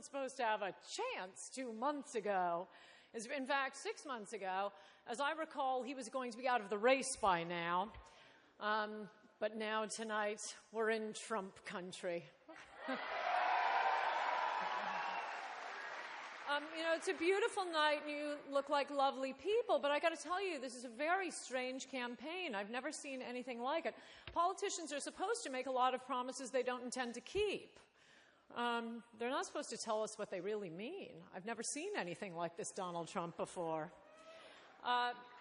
wasn't supposed to have a chance 2 months ago. In fact, 6 months ago, as I recall, he was going to be out of the race by now. But now, tonight, we're in Trump country. It's a beautiful night and you look like lovely people, but I got to tell you, this is a very strange campaign. I've never seen anything like it. Politicians are supposed to make a lot of promises they don't intend to keep. They're not supposed to tell us what they really mean. I've never seen anything like this Donald Trump before.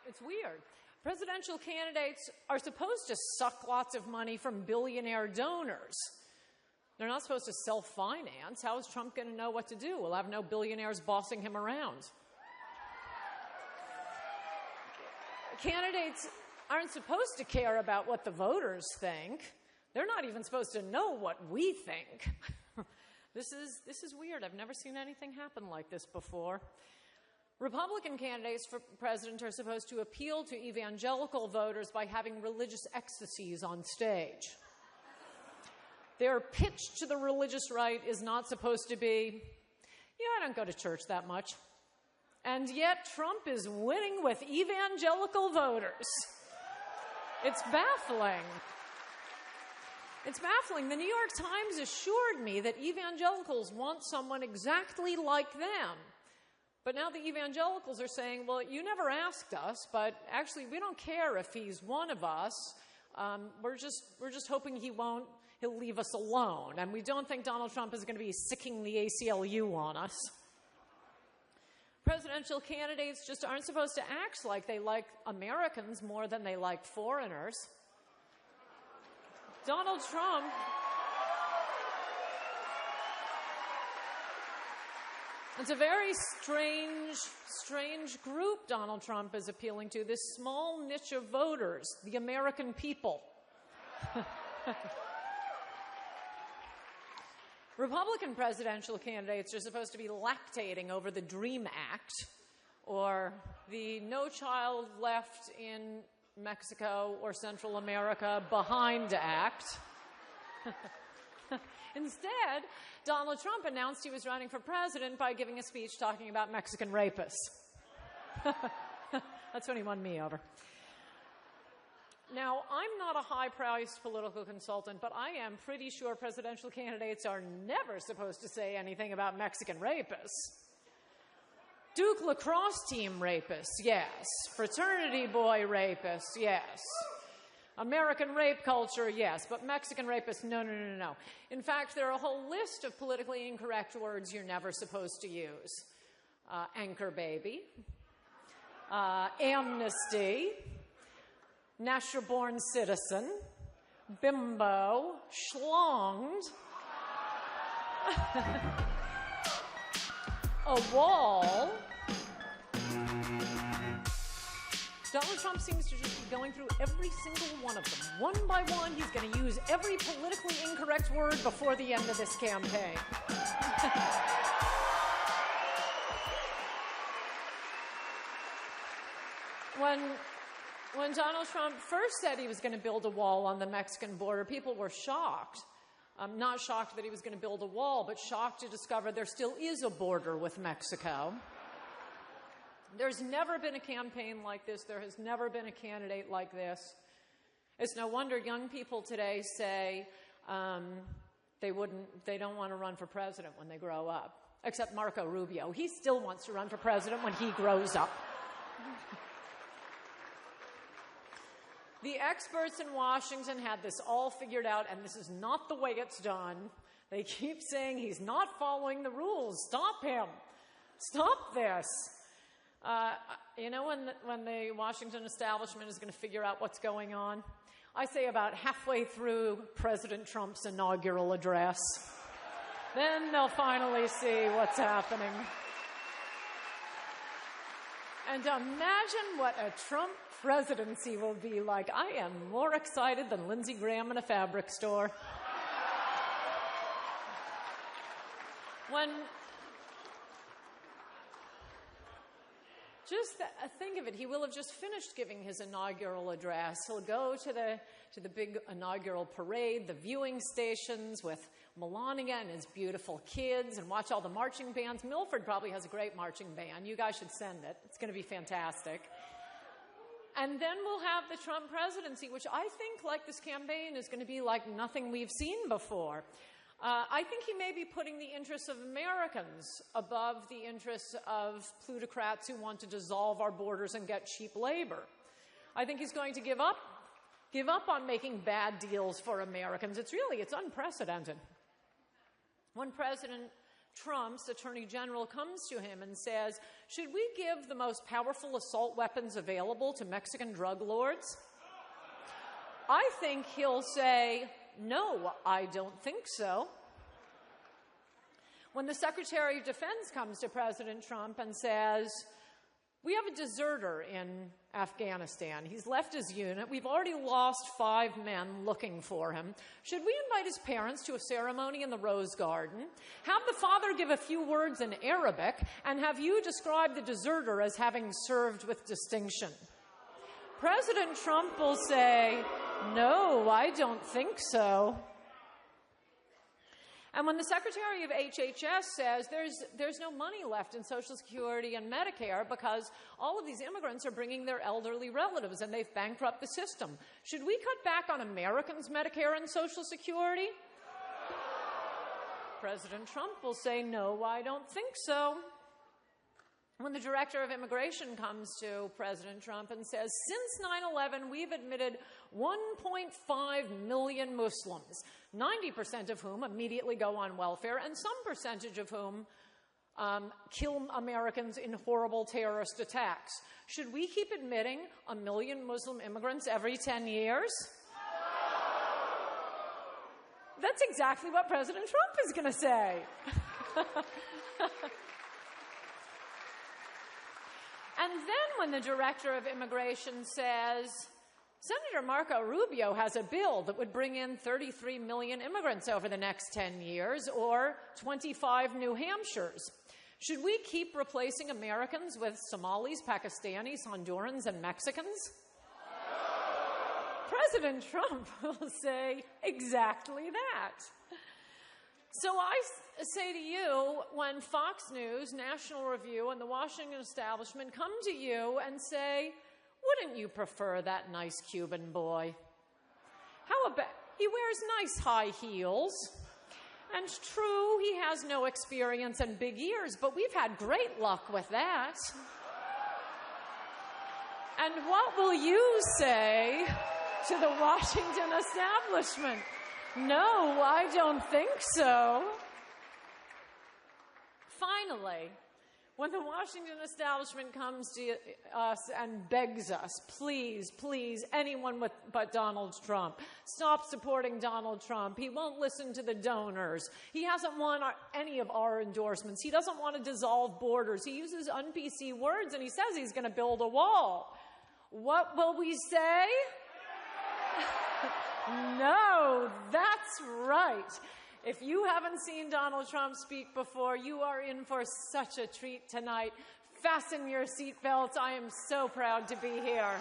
It's weird. Presidential candidates are supposed to suck lots of money from billionaire donors. They're not supposed to self-finance. How is Trump going to know what to do? We'll have no billionaires bossing him around. Candidates aren't supposed to care about what the voters think. They're not even supposed to know what we think. This is weird. I've never seen anything happen like this before. Republican candidates for president are supposed to appeal to evangelical voters by having religious ecstasies on stage. Their pitch to the religious right is not supposed to be, I don't go to church that much. And yet Trump is winning with evangelical voters. It's baffling. It's baffling. The New York Times assured me that evangelicals want someone exactly like them. But now the evangelicals are saying, well, you never asked us, but actually we don't care if he's one of us. We're just hoping he'll leave us alone. And we don't think Donald Trump is going to be sicking the ACLU on us. Presidential candidates just aren't supposed to act like they like Americans more than they like foreigners. Donald Trump... It's a very strange group Donald Trump is appealing to, this small niche of voters, the American people. Republican presidential candidates are supposed to be lactating over the DREAM Act or the No Child Left in Mexico or Central America Behind Act. Instead, Donald Trump announced he was running for president by giving a speech talking about Mexican rapists. That's when he won me over. Now, I'm not a high-priced political consultant, but I am pretty sure presidential candidates are never supposed to say anything about Mexican rapists. Duke lacrosse team rapists, yes. Fraternity boy rapists, yes. American rape culture, yes, but Mexican rapists, no. In fact, there are a whole list of politically incorrect words you're never supposed to use. Anchor baby, amnesty, natural-born citizen, bimbo, schlonged, a wall. Donald Trump seems to just be going through every single one of them. One by one, he's going to use every politically incorrect word before the end of this campaign. When Donald Trump first said he was going to build a wall on the Mexican border, people were shocked. Not shocked that he was going to build a wall, but shocked to discover there still is a border with Mexico. There's never been a campaign like this. There has never been a candidate like this. It's no wonder young people today say they don't want to run for president when they grow up. Except Marco Rubio. He still wants to run for president when he grows up. The experts in Washington had this all figured out, and this is not the way it's done. They keep saying he's not following the rules. Stop him. Stop this. When the Washington establishment is going to figure out what's going on? I say about halfway through President Trump's inaugural address. Then they'll finally see what's happening. And imagine what a Trump presidency will be like. I am more excited than Lindsey Graham in a fabric store. Just think of it. He will have just finished giving his inaugural address. He'll go to the big inaugural parade, the viewing stations with Melania and his beautiful kids and watch all the marching bands. Milford probably has a great marching band. You guys should send it. It's going to be fantastic. And then we'll have the Trump presidency, which I think, like this campaign, is going to be like nothing we've seen before. I think he may be putting the interests of Americans above the interests of plutocrats who want to dissolve our borders and get cheap labor. I think he's going to give up on making bad deals for Americans. It's unprecedented. When President Trump's Attorney General comes to him and says, should we give the most powerful assault weapons available to Mexican drug lords? I think he'll say, no, I don't think so. When the Secretary of Defense comes to President Trump and says, we have a deserter in Afghanistan. He's left his unit. We've already lost 5 men looking for him. Should we invite his parents to a ceremony in the Rose Garden, have the father give a few words in Arabic, and have you describe the deserter as having served with distinction? President Trump will say, no, I don't think so. And when the Secretary of HHS says there's no money left in Social Security and Medicare because all of these immigrants are bringing their elderly relatives and they've bankrupted the system, should we cut back on Americans' Medicare and Social Security? President Trump will say, no, I don't think so. When the Director of Immigration comes to President Trump and says, since 9/11, we've admitted 1.5 million Muslims, 90% of whom immediately go on welfare, and some percentage of whom kill Americans in horrible terrorist attacks. Should we keep admitting 1 million Muslim immigrants every 10 years? That's exactly what President Trump is going to say. And then when the Director of Immigration says, Senator Marco Rubio has a bill that would bring in 33 million immigrants over the next 10 years, or 25 New Hampshires, should we keep replacing Americans with Somalis, Pakistanis, Hondurans, and Mexicans? President Trump will say exactly that. So I say to you, when Fox News, National Review, and the Washington establishment come to you and say, wouldn't you prefer that nice Cuban boy? How about, he wears nice high heels. And true, he has no experience and big ears, but we've had great luck with that. And what will you say to the Washington establishment? No, I don't think so. Finally, when the Washington establishment comes to us and begs us, please, please, anyone but Donald Trump, stop supporting Donald Trump. He won't listen to the donors. He hasn't won any of our endorsements. He doesn't want to dissolve borders. He uses un-PC words, and he says he's going to build a wall. What will we say? No, that's right. If you haven't seen Donald Trump speak before, you are in for such a treat tonight. Fasten your seatbelts. I am so proud to be here.